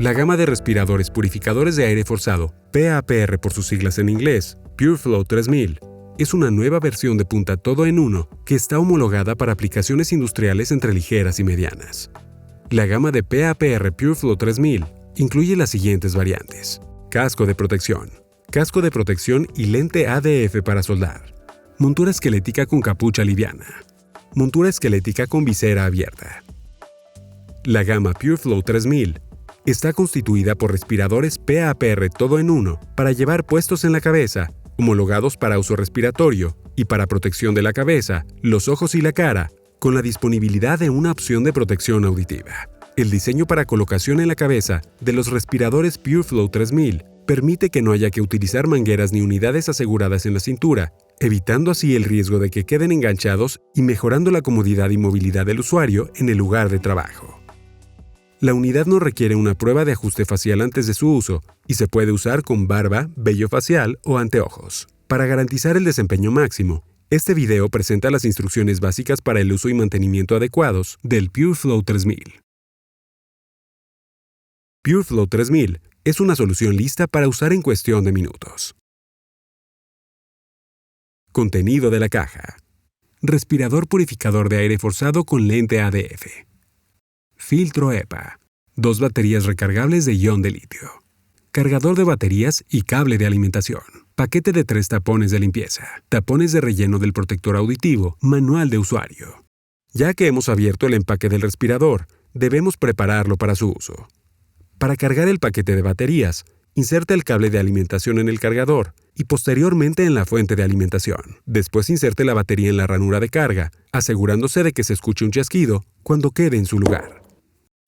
La gama de respiradores purificadores de aire forzado, PAPR por sus siglas en inglés, PureFlow 3000, es una nueva versión de punta todo en uno que está homologada para aplicaciones industriales entre ligeras y medianas. La gama de PAPR PureFlow 3000 incluye las siguientes variantes: casco de protección y lente ADF para soldar, montura esquelética con capucha liviana, montura esquelética con visera abierta. La gama PureFlow 3000 está constituida por respiradores PAPR todo en uno para llevar puestos en la cabeza, homologados para uso respiratorio y para protección de la cabeza, los ojos y la cara, con la disponibilidad de una opción de protección auditiva. El diseño para colocación en la cabeza de los respiradores PureFlow 3000 permite que no haya que utilizar mangueras ni unidades aseguradas en la cintura, evitando así el riesgo de que queden enganchados y mejorando la comodidad y movilidad del usuario en el lugar de trabajo. La unidad no requiere una prueba de ajuste facial antes de su uso y se puede usar con barba, vello facial o anteojos. Para garantizar el desempeño máximo, este video presenta las instrucciones básicas para el uso y mantenimiento adecuados del PureFlow 3000. PureFlow 3000 es una solución lista para usar en cuestión de minutos. Contenido de la caja: respirador purificador de aire forzado con lente ADF. Filtro EPA. 2 baterías recargables de ion de litio. Cargador de baterías y cable de alimentación. Paquete de 3 tapones de limpieza. Tapones de relleno del protector auditivo. Manual de usuario. Ya que hemos abierto el empaque del respirador, debemos prepararlo para su uso. Para cargar el paquete de baterías, inserte el cable de alimentación en el cargador y posteriormente en la fuente de alimentación. Después inserte la batería en la ranura de carga, asegurándose de que se escuche un chasquido cuando quede en su lugar.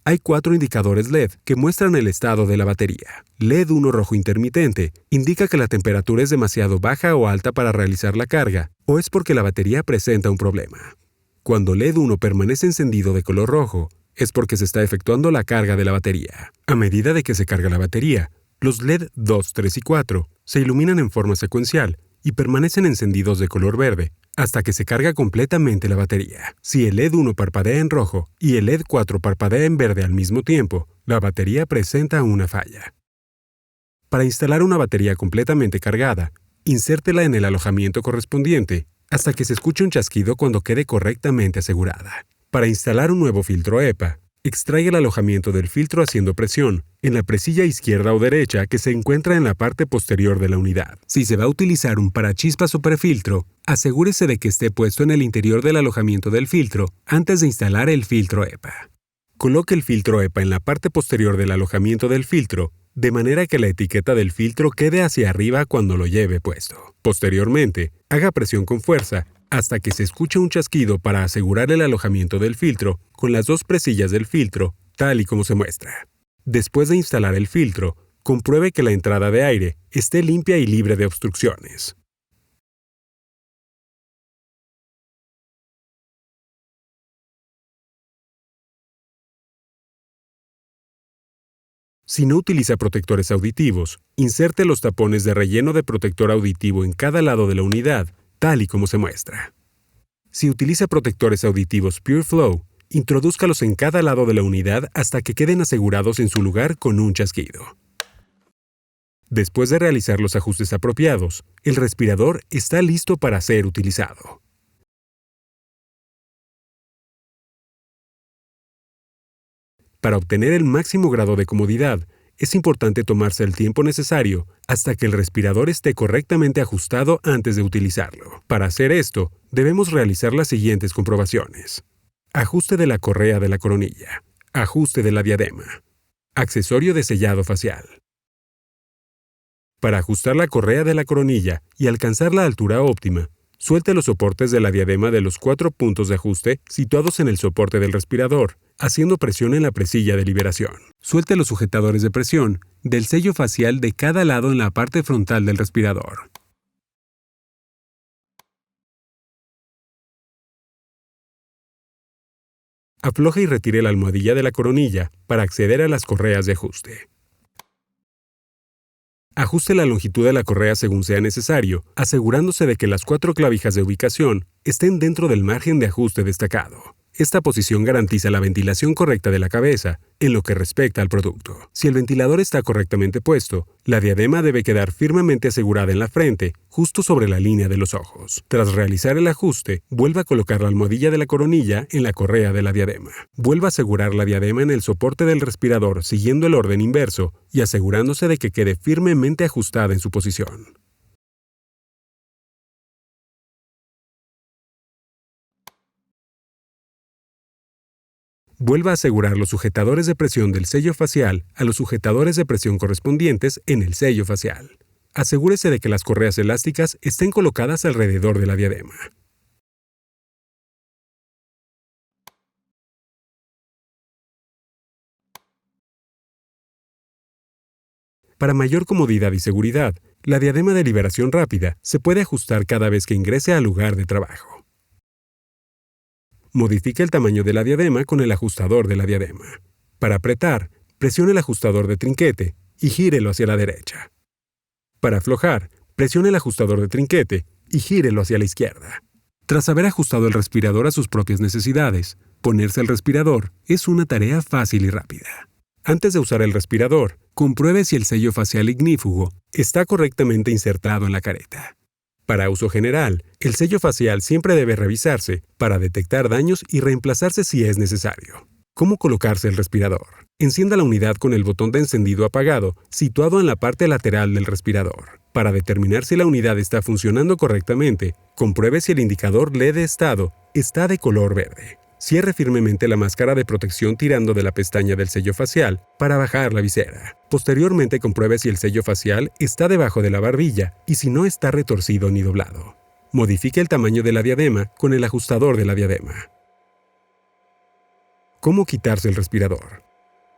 Hay 4 indicadores LED que muestran el estado de la batería. LED 1 rojo intermitente indica que la temperatura es demasiado baja o alta para realizar la carga, o es porque la batería presenta un problema. Cuando LED 1 permanece encendido de color rojo, es porque se está efectuando la carga de la batería. A medida de que se carga la batería, los LED 2, 3 y 4 se iluminan en forma secuencial y permanecen encendidos de color verde hasta que se carga completamente la batería. Si el LED 1 parpadea en rojo y el LED 4 parpadea en verde al mismo tiempo, la batería presenta una falla. Para instalar una batería completamente cargada, insértela en el alojamiento correspondiente hasta que se escuche un chasquido cuando quede correctamente asegurada. Para instalar un nuevo filtro EPA, extraiga el alojamiento del filtro haciendo presión en la presilla izquierda o derecha que se encuentra en la parte posterior de la unidad. Si se va a utilizar un parachispas o prefiltro, asegúrese de que esté puesto en el interior del alojamiento del filtro antes de instalar el filtro EPA. Coloque el filtro EPA en la parte posterior del alojamiento del filtro, de manera que la etiqueta del filtro quede hacia arriba cuando lo lleve puesto. Posteriormente, haga presión con fuerza hasta que se escuche un chasquido para asegurar el alojamiento del filtro con las 2 presillas del filtro, tal y como se muestra. Después de instalar el filtro, compruebe que la entrada de aire esté limpia y libre de obstrucciones. Si no utiliza protectores auditivos, inserte los tapones de relleno de protector auditivo en cada lado de la unidad, tal y como se muestra. Si utiliza protectores auditivos PureFlow, introdúzcalos en cada lado de la unidad hasta que queden asegurados en su lugar con un chasquido. Después de realizar los ajustes apropiados, el respirador está listo para ser utilizado. Para obtener el máximo grado de comodidad, es importante tomarse el tiempo necesario hasta que el respirador esté correctamente ajustado antes de utilizarlo. Para hacer esto, debemos realizar las siguientes comprobaciones: ajuste de la correa de la coronilla, ajuste de la diadema, accesorio de sellado facial. Para ajustar la correa de la coronilla y alcanzar la altura óptima, suelte los soportes de la diadema de los 4 puntos de ajuste situados en el soporte del respirador, haciendo presión en la presilla de liberación. Suelte los sujetadores de presión del sello facial de cada lado en la parte frontal del respirador. Afloje y retire la almohadilla de la coronilla para acceder a las correas de ajuste. Ajuste la longitud de la correa según sea necesario, asegurándose de que las 4 clavijas de ubicación estén dentro del margen de ajuste destacado. Esta posición garantiza la ventilación correcta de la cabeza en lo que respecta al producto. Si el ventilador está correctamente puesto, la diadema debe quedar firmemente asegurada en la frente, justo sobre la línea de los ojos. Tras realizar el ajuste, vuelva a colocar la almohadilla de la coronilla en la correa de la diadema. Vuelva a asegurar la diadema en el soporte del respirador siguiendo el orden inverso y asegurándose de que quede firmemente ajustada en su posición. Vuelva a asegurar los sujetadores de presión del sello facial a los sujetadores de presión correspondientes en el sello facial. Asegúrese de que las correas elásticas estén colocadas alrededor de la diadema. Para mayor comodidad y seguridad, la diadema de liberación rápida se puede ajustar cada vez que ingrese al lugar de trabajo. Modifique el tamaño de la diadema con el ajustador de la diadema. Para apretar, presione el ajustador de trinquete y gírelo hacia la derecha. Para aflojar, presione el ajustador de trinquete y gírelo hacia la izquierda. Tras haber ajustado el respirador a sus propias necesidades, ponerse el respirador es una tarea fácil y rápida. Antes de usar el respirador, compruebe si el sello facial ignífugo está correctamente insertado en la careta. Para uso general, el sello facial siempre debe revisarse para detectar daños y reemplazarse si es necesario. ¿Cómo colocarse el respirador? Encienda la unidad con el botón de encendido apagado situado en la parte lateral del respirador. Para determinar si la unidad está funcionando correctamente, compruebe si el indicador LED de estado está de color verde. Cierre firmemente la máscara de protección tirando de la pestaña del sello facial para bajar la visera. Posteriormente compruebe si el sello facial está debajo de la barbilla y si no está retorcido ni doblado. Modifique el tamaño de la diadema con el ajustador de la diadema. ¿Cómo quitarse el respirador?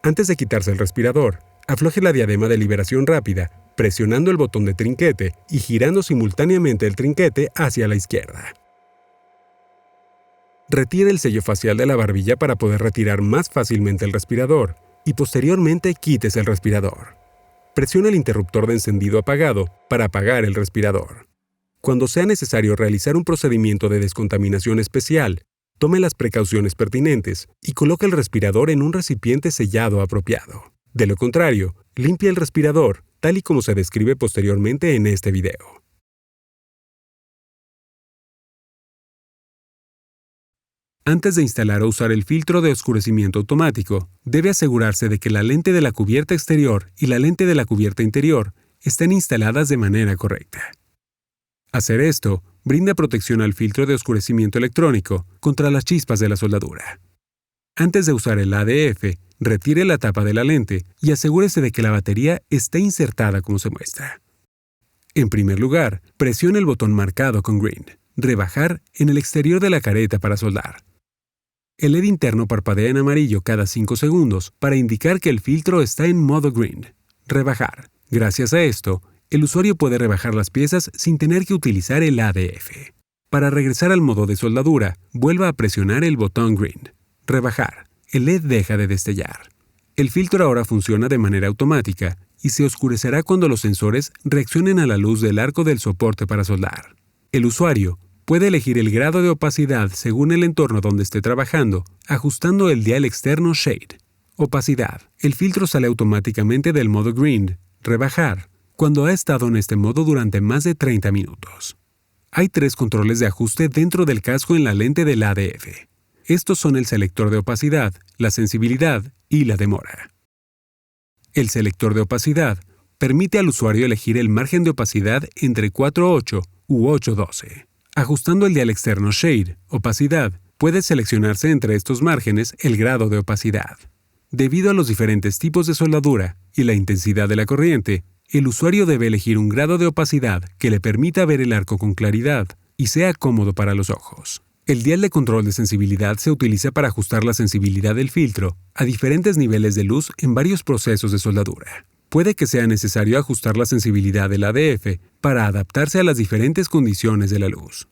Antes de quitarse el respirador, afloje la diadema de liberación rápida, presionando el botón de trinquete y girando simultáneamente el trinquete hacia la izquierda. Retire el sello facial de la barbilla para poder retirar más fácilmente el respirador y posteriormente quítese el respirador. Presione el interruptor de encendido apagado para apagar el respirador. Cuando sea necesario realizar un procedimiento de descontaminación especial, tome las precauciones pertinentes y coloque el respirador en un recipiente sellado apropiado. De lo contrario, limpie el respirador, tal y como se describe posteriormente en este video. Antes de instalar o usar el filtro de oscurecimiento automático, debe asegurarse de que la lente de la cubierta exterior y la lente de la cubierta interior estén instaladas de manera correcta. Hacer esto brinda protección al filtro de oscurecimiento electrónico contra las chispas de la soldadura. Antes de usar el ADF, retire la tapa de la lente y asegúrese de que la batería esté insertada como se muestra. En primer lugar, presione el botón marcado con green, rebajar en el exterior de la careta para soldar. El LED interno parpadea en amarillo cada 5 segundos para indicar que el filtro está en modo green. Rebajar. Gracias a esto, el usuario puede rebajar las piezas sin tener que utilizar el ADF. Para regresar al modo de soldadura, vuelva a presionar el botón green. Rebajar. El LED deja de destellar. El filtro ahora funciona de manera automática y se oscurecerá cuando los sensores reaccionen a la luz del arco del soporte para soldar. El usuario puede elegir el grado de opacidad según el entorno donde esté trabajando, ajustando el dial externo Shade. Opacidad. El filtro sale automáticamente del modo green, rebajar, cuando ha estado en este modo durante más de 30 minutos. Hay 3 controles de ajuste dentro del casco en la lente del ADF. Estos son el selector de opacidad, la sensibilidad y la demora. El selector de opacidad permite al usuario elegir el margen de opacidad entre 4.8 u 8.12. Ajustando el dial externo Shade, opacidad, puede seleccionarse entre estos márgenes el grado de opacidad. Debido a los diferentes tipos de soldadura y la intensidad de la corriente, el usuario debe elegir un grado de opacidad que le permita ver el arco con claridad y sea cómodo para los ojos. El dial de control de sensibilidad se utiliza para ajustar la sensibilidad del filtro a diferentes niveles de luz en varios procesos de soldadura. Puede que sea necesario ajustar la sensibilidad del ADF para adaptarse a las diferentes condiciones de la luz.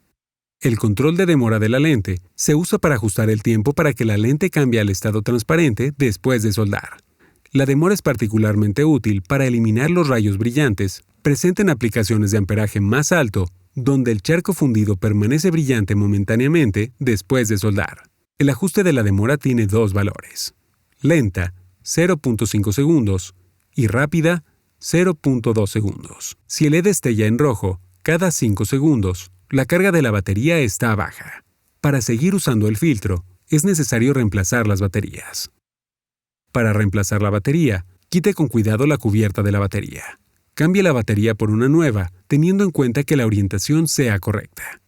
El control de demora de la lente se usa para ajustar el tiempo para que la lente cambie al estado transparente después de soldar. La demora es particularmente útil para eliminar los rayos brillantes presentes en aplicaciones de amperaje más alto, donde el charco fundido permanece brillante momentáneamente después de soldar. El ajuste de la demora tiene dos valores: lenta, 0.5 segundos, y rápida, 0.2 segundos. Si el LED destella en rojo cada 5 segundos, la carga de la batería está baja. Para seguir usando el filtro, es necesario reemplazar las baterías. Para reemplazar la batería, quite con cuidado la cubierta de la batería. Cambie la batería por una nueva, teniendo en cuenta que la orientación sea correcta.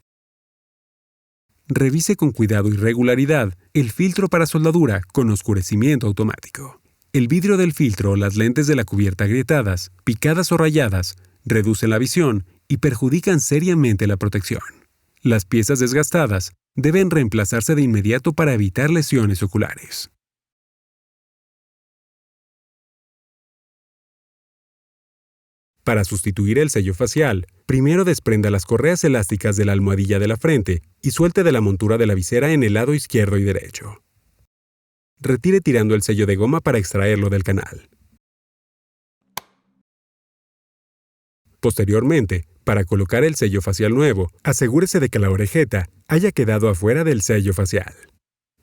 Revise con cuidado y regularidad el filtro para soldadura con oscurecimiento automático. El vidrio del filtro o las lentes de la cubierta agrietadas, picadas o rayadas, reducen la visión y perjudican seriamente la protección. Las piezas desgastadas deben reemplazarse de inmediato para evitar lesiones oculares. Para sustituir el sello facial, primero desprenda las correas elásticas de la almohadilla de la frente y suelte de la montura de la visera en el lado izquierdo y derecho. Retire tirando el sello de goma para extraerlo del canal. Posteriormente, para colocar el sello facial nuevo, asegúrese de que la orejeta haya quedado afuera del sello facial.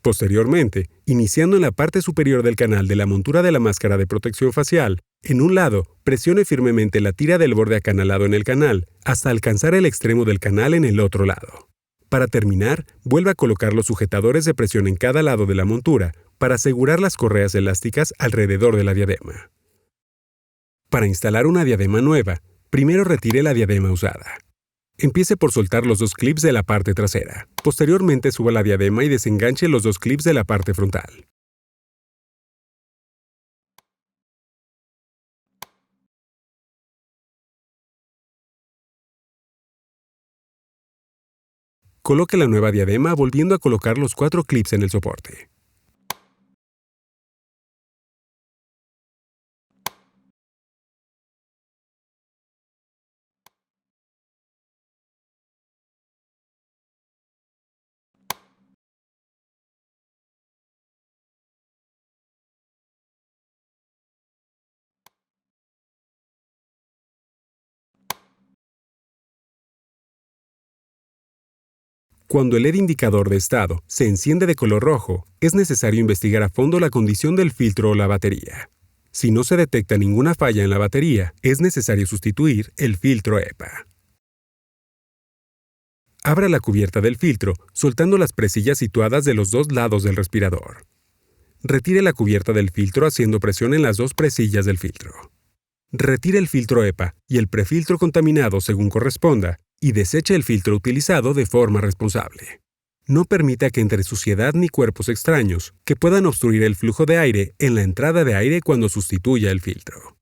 Posteriormente, iniciando en la parte superior del canal de la montura de la máscara de protección facial, en un lado, presione firmemente la tira del borde acanalado en el canal hasta alcanzar el extremo del canal en el otro lado. Para terminar, vuelva a colocar los sujetadores de presión en cada lado de la montura para asegurar las correas elásticas alrededor de la diadema. Para instalar una diadema nueva, primero retire la diadema usada. Empiece por soltar los dos clips de la parte trasera. Posteriormente suba la diadema y desenganche los dos clips de la parte frontal. Coloque la nueva diadema volviendo a colocar los 4 clips en el soporte. Cuando el LED indicador de estado se enciende de color rojo, es necesario investigar a fondo la condición del filtro o la batería. Si no se detecta ninguna falla en la batería, es necesario sustituir el filtro EPA. Abra la cubierta del filtro, soltando las presillas situadas de los dos lados del respirador. Retire la cubierta del filtro haciendo presión en las dos presillas del filtro. Retire el filtro EPA y el prefiltro contaminado según corresponda, y deseche el filtro utilizado de forma responsable. No permita que entre suciedad ni cuerpos extraños que puedan obstruir el flujo de aire en la entrada de aire cuando sustituya el filtro.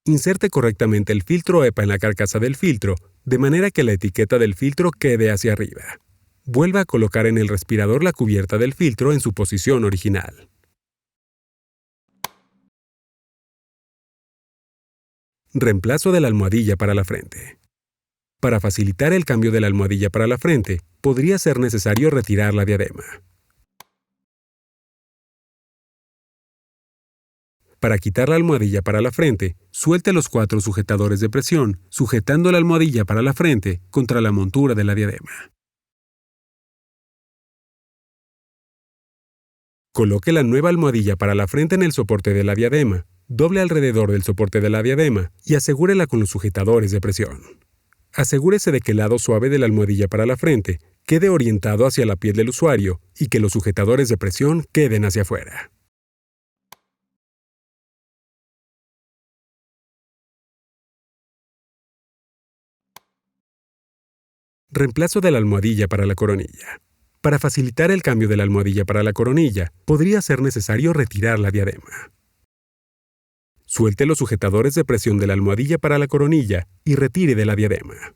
Inserte correctamente el filtro EPA en la carcasa del filtro, de manera que la etiqueta del filtro quede hacia arriba. Vuelva a colocar en el respirador la cubierta del filtro en su posición original. Reemplazo de la almohadilla para la frente. Para facilitar el cambio de la almohadilla para la frente, podría ser necesario retirar la diadema. Para quitar la almohadilla para la frente, suelte los 4 sujetadores de presión, sujetando la almohadilla para la frente contra la montura de la diadema. Coloque la nueva almohadilla para la frente en el soporte de la diadema, doble alrededor del soporte de la diadema y asegúrela con los sujetadores de presión. Asegúrese de que el lado suave de la almohadilla para la frente quede orientado hacia la piel del usuario y que los sujetadores de presión queden hacia afuera. Reemplazo de la almohadilla para la coronilla. Para facilitar el cambio de la almohadilla para la coronilla, podría ser necesario retirar la diadema. Suelte los sujetadores de presión de la almohadilla para la coronilla y retire de la diadema.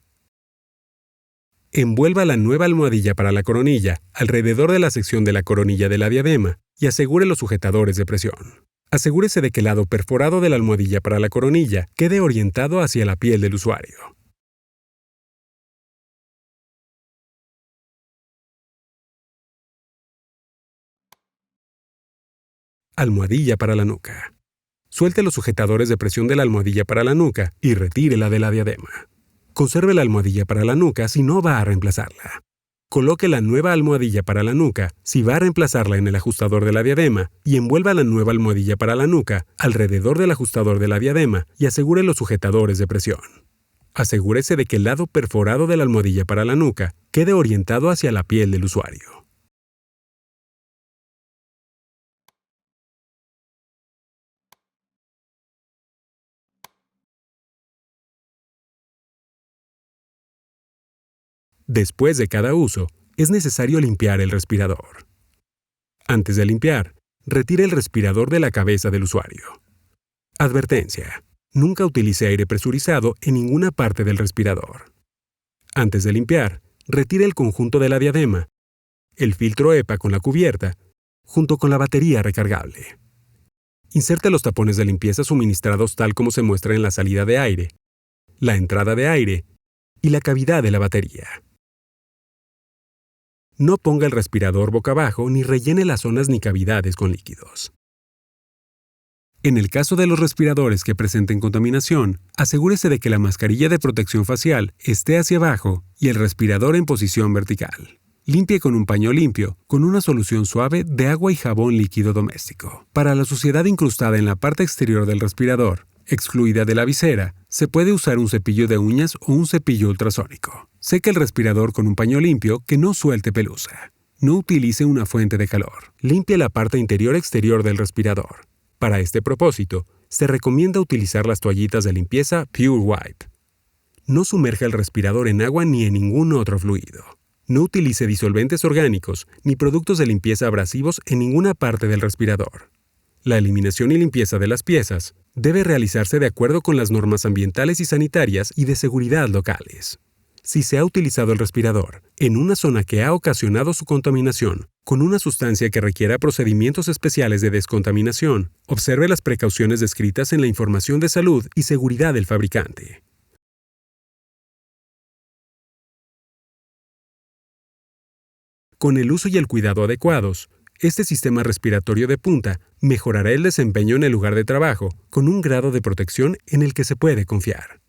Envuelva la nueva almohadilla para la coronilla alrededor de la sección de la coronilla de la diadema y asegure los sujetadores de presión. Asegúrese de que el lado perforado de la almohadilla para la coronilla quede orientado hacia la piel del usuario. Almohadilla para la nuca. Suelte los sujetadores de presión de la almohadilla para la nuca y retírela de la diadema. Conserve la almohadilla para la nuca si no va a reemplazarla. Coloque la nueva almohadilla para la nuca si va a reemplazarla en el ajustador de la diadema y envuelva la nueva almohadilla para la nuca alrededor del ajustador de la diadema y asegure los sujetadores de presión. Asegúrese de que el lado perforado de la almohadilla para la nuca quede orientado hacia la piel del usuario. Después de cada uso, es necesario limpiar el respirador. Antes de limpiar, retire el respirador de la cabeza del usuario. Advertencia: nunca utilice aire presurizado en ninguna parte del respirador. Antes de limpiar, retire el conjunto de la diadema, el filtro EPA con la cubierta, junto con la batería recargable. Inserte los tapones de limpieza suministrados tal como se muestra en la salida de aire, la entrada de aire y la cavidad de la batería. No ponga el respirador boca abajo ni rellene las zonas ni cavidades con líquidos. En el caso de los respiradores que presenten contaminación, asegúrese de que la mascarilla de protección facial esté hacia abajo y el respirador en posición vertical. Limpie con un paño limpio, con una solución suave de agua y jabón líquido doméstico. Para la suciedad incrustada en la parte exterior del respirador, excluida de la visera, se puede usar un cepillo de uñas o un cepillo ultrasónico. Seque el respirador con un paño limpio que no suelte pelusa. No utilice una fuente de calor. Limpie la parte interior-exterior del respirador. Para este propósito, se recomienda utilizar las toallitas de limpieza Pure White. No sumerja el respirador en agua ni en ningún otro fluido. No utilice disolventes orgánicos ni productos de limpieza abrasivos en ninguna parte del respirador. La eliminación y limpieza de las piezas debe realizarse de acuerdo con las normas ambientales y sanitarias y de seguridad locales. Si se ha utilizado el respirador en una zona que ha ocasionado su contaminación con una sustancia que requiera procedimientos especiales de descontaminación, observe las precauciones descritas en la información de salud y seguridad del fabricante. Con el uso y el cuidado adecuados, este sistema respiratorio de punta mejorará el desempeño en el lugar de trabajo con un grado de protección en el que se puede confiar.